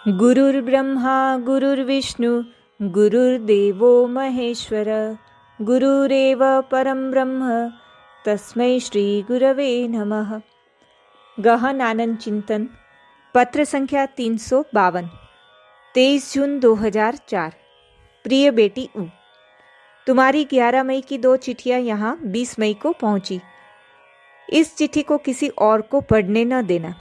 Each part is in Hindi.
गुरुर्ब्रह्मा गुरुर्विष्णु गुरुर्देवो महेश्वर गुरुरेव परम ब्रह्म तस्मै श्री गुरवे नमः। गहन आनंद चिंतन पत्र संख्या 352 23 जून 2004। प्रिय बेटी ऊ, तुम्हारी 11 मई की 2 चिट्ठियां यहाँ 20 मई को पहुंची। इस चिट्ठी को किसी और को पढ़ने न देना।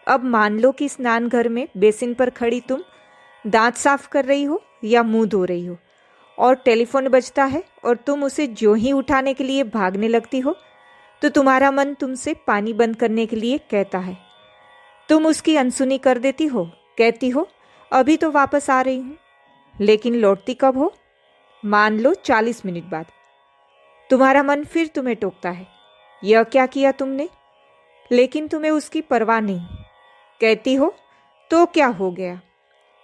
अब मान लो कि स्नान घर में बेसिन पर खड़ी तुम दांत साफ कर रही हो या मुंह धो रही हो और टेलीफोन बजता है और तुम उसे ज्यों ही उठाने के लिए भागने लगती हो तो तुम्हारा मन तुमसे पानी बंद करने के लिए कहता है। तुम उसकी अनसुनी कर देती हो, कहती हो अभी तो वापस आ रही हूं, लेकिन लौटती कब हो? मान लो 40 मिनट बाद। तुम्हारा मन फिर तुम्हें टोकता है, यह क्या किया तुमने? लेकिन तुम्हें उसकी परवाह नहीं। कहती हो तो क्या हो गया,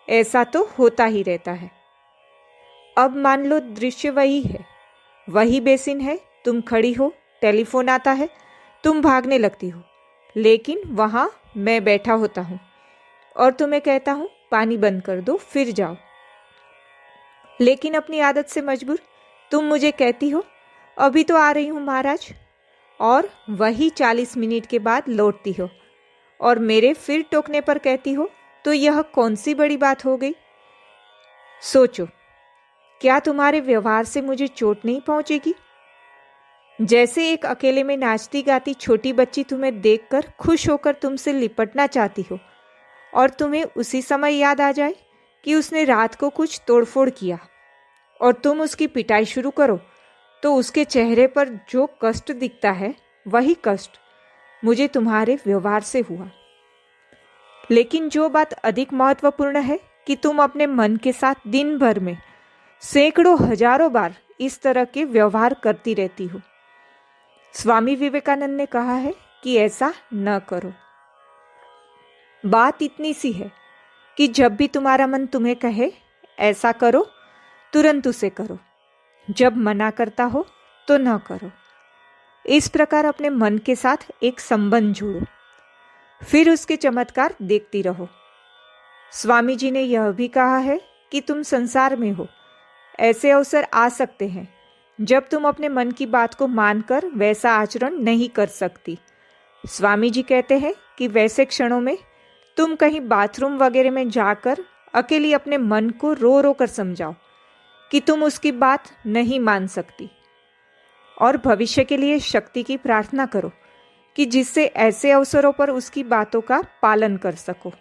ऐसा तो होता ही रहता है। अब मान लो दृश्य वही है, वही बेसिन है, तुम खड़ी हो, टेलीफोन आता है, तुम भागने लगती हो, लेकिन वहां मैं बैठा होता हूं और तुम्हें कहता हूं पानी बंद कर दो फिर जाओ। लेकिन अपनी आदत से मजबूर तुम मुझे कहती हो अभी तो आ रही हूं महाराज, और वही 40 मिनट के बाद लौटती हो और मेरे फिर टोकने पर कहती हो तो यह कौन सी बड़ी बात हो गई? सोचो, क्या तुम्हारे व्यवहार से मुझे चोट नहीं पहुंचेगी? जैसे एक अकेले में नाचती गाती छोटी बच्ची तुम्हें देखकर खुश होकर तुमसे लिपटना चाहती हो और तुम्हें उसी समय याद आ जाए कि उसने रात को कुछ तोड़फोड़ किया और तुम उसकी पिटाई शुरू करो, तो उसके चेहरे पर जो कष्ट दिखता है वही कष्ट मुझे तुम्हारे व्यवहार से हुआ। लेकिन जो बात अधिक महत्वपूर्ण है कि तुम अपने मन के साथ दिन भर में सैकड़ों हजारों बार इस तरह के व्यवहार करती रहती हो। स्वामी विवेकानंद ने कहा है कि ऐसा न करो। बात इतनी सी है कि जब भी तुम्हारा मन तुम्हें कहे ऐसा करो, तुरंत उसे करो। जब मना करता हो तो न करो। इस प्रकार अपने मन के साथ एक संबंध जोड़ो, फिर उसके चमत्कार देखती रहो। स्वामी जी ने यह भी कहा है कि तुम संसार में हो, ऐसे अवसर आ सकते हैं जब तुम अपने मन की बात को मानकर वैसा आचरण नहीं कर सकती। स्वामी जी कहते हैं कि वैसे क्षणों में तुम कहीं बाथरूम वगैरह में जाकर अकेली अपने मन को रो रो कर समझाओ कि तुम उसकी बात नहीं मान सकती, और भविष्य के लिए शक्ति की प्रार्थना करो कि जिससे ऐसे अवसरों पर उसकी बातों का पालन कर सको।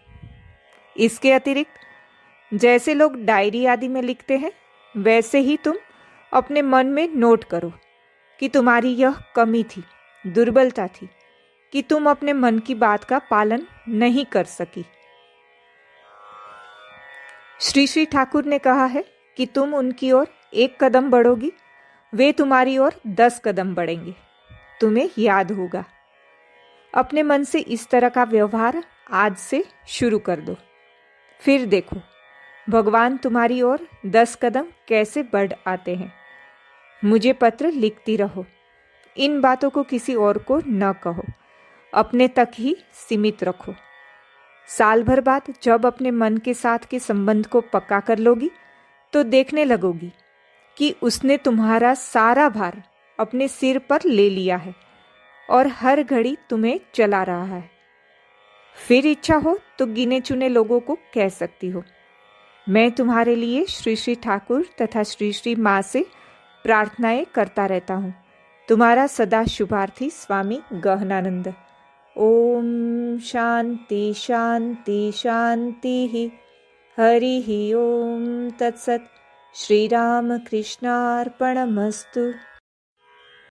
इसके अतिरिक्त जैसे लोग डायरी आदि में लिखते हैं, वैसे ही तुम अपने मन में नोट करो कि तुम्हारी यह कमी थी, दुर्बलता थी कि तुम अपने मन की बात का पालन नहीं कर सकी। श्री श्री ठाकुर ने कहा है कि तुम उनकी ओर 1 कदम बढ़ोगी, वे तुम्हारी ओर 10 कदम बढ़ेंगे। तुम्हें याद होगा। अपने मन से इस तरह का व्यवहार आज से शुरू कर दो, फिर देखो भगवान तुम्हारी ओर 10 कदम कैसे बढ़ आते हैं। मुझे पत्र लिखती रहो। इन बातों को किसी और को न कहो, अपने तक ही सीमित रखो। साल भर बाद जब अपने मन के साथ के संबंध को पक्का कर लोगी तो देखने लगोगी कि उसने तुम्हारा सारा भार अपने सिर पर ले लिया है और हर घड़ी तुम्हें चला रहा है। फिर इच्छा हो तो गिने चुने लोगों को कह सकती हो, मैं तुम्हारे लिए श्री श्री ठाकुर तथा श्री श्री माँ से प्रार्थनाएं करता रहता हूँ। तुम्हारा सदा शुभार्थी स्वामी गहनानंद। ओम शांति शांति शांति। हरि ओम तत्सत। श्री राम कृष्णार्पणमस्तु।